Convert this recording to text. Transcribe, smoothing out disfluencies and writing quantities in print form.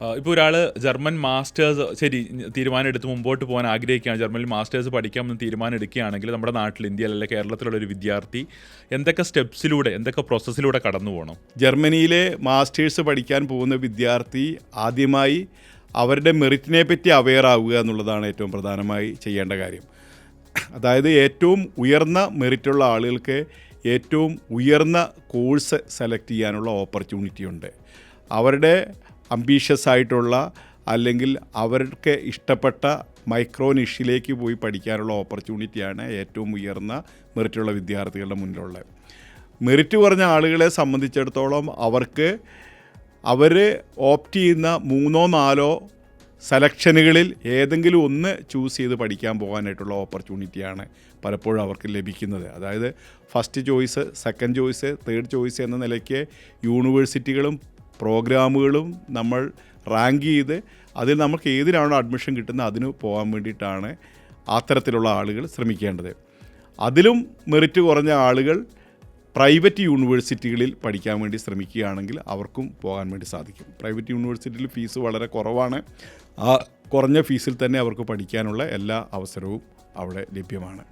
ഇപ്പോൾ ഒരാൾ German masters ശരി തീരുമാനം എടുത്ത് മുമ്പോട്ട് പോകാൻ ആഗ്രഹിക്കുകയാണ്, ജർമ്മനിൽ മാസ്റ്റേഴ്സ് പഠിക്കാമെന്ന് തീരുമാനം എടുക്കുകയാണെങ്കിൽ നമ്മുടെ നാട്ടിൽ ഇന്ത്യയിൽ അല്ലെങ്കിൽ കേരളത്തിലുള്ള ഒരു വിദ്യാർത്ഥി എന്തൊക്കെ സ്റ്റെപ്സിലൂടെ എന്തൊക്കെ പ്രോസസ്സിലൂടെ കടന്നു പോകണം? ജർമ്മനിയിലെ മാസ്റ്റേഴ്സ് പഠിക്കാൻ പോകുന്ന വിദ്യാർത്ഥി ആദ്യമായി അവരുടെ മെറിറ്റിനെ പറ്റി അവെയർ ആവുക എന്നുള്ളതാണ് ഏറ്റവും പ്രധാനമായി ചെയ്യേണ്ട കാര്യം. അതായത് ഏറ്റവും ഉയർന്ന മെറിറ്റുള്ള ആളുകൾക്ക് ഏറ്റവും ഉയർന്ന കോഴ്സ് സെലക്ട് ചെയ്യാനുള്ള ഓപ്പർച്യൂണിറ്റി ഉണ്ട്. അവരുടെ അംബീഷ്യസ് ആയിട്ടുള്ള അല്ലെങ്കിൽ അവർക്ക് ഇഷ്ടപ്പെട്ട മൈക്രോ നിഷിലേക്ക് പോയി പഠിക്കാനുള്ള ഓപ്പർച്യൂണിറ്റിയാണ് ഏറ്റവും ഉയർന്ന മെറിറ്റുള്ള വിദ്യാർത്ഥികളുടെ മുന്നിലുള്ളത്. മെറിറ്റ് കുറഞ്ഞ ആളുകളെ സംബന്ധിച്ചിടത്തോളം അവർ ഓപ്റ്റ് ചെയ്യുന്ന 3-4 സെലക്ഷനുകളിൽ ഏതെങ്കിലും ഒന്ന് ചൂസ് ചെയ്ത് പഠിക്കാൻ പോകാനായിട്ടുള്ള ഓപ്പർച്യൂണിറ്റിയാണ് പലപ്പോഴും അവർക്ക് ലഭിക്കുന്നത്. അതായത് first choice, second choice, third choice എന്ന നിലയ്ക്ക് യൂണിവേഴ്സിറ്റികളും പ്രോഗ്രാമുകളും നമ്മൾ റാങ്ക് ചെയ്ത് അതിൽ നമുക്ക് ഏതിനാണോ അഡ്മിഷൻ കിട്ടുന്നത് അതിന് പോകാൻ വേണ്ടിയിട്ടാണ് അത്തരത്തിലുള്ള ആളുകൾ ശ്രമിക്കേണ്ടത്. അതിലും മെറിറ്റ് കുറഞ്ഞ ആളുകൾ പ്രൈവറ്റ് യൂണിവേഴ്സിറ്റികളിൽ പഠിക്കാൻ വേണ്ടി ശ്രമിക്കുകയാണെങ്കിൽ അവർക്കും പോകാൻ വേണ്ടി സാധിക്കും. പ്രൈവറ്റ് യൂണിവേഴ്സിറ്റിയിൽ ഫീസ് വളരെ കുറവാണ്. ആ കുറഞ്ഞ ഫീസിൽ തന്നെ അവർക്ക് പഠിക്കാനുള്ള എല്ലാ അവസരവും അവിടെ ലഭ്യമാണ്.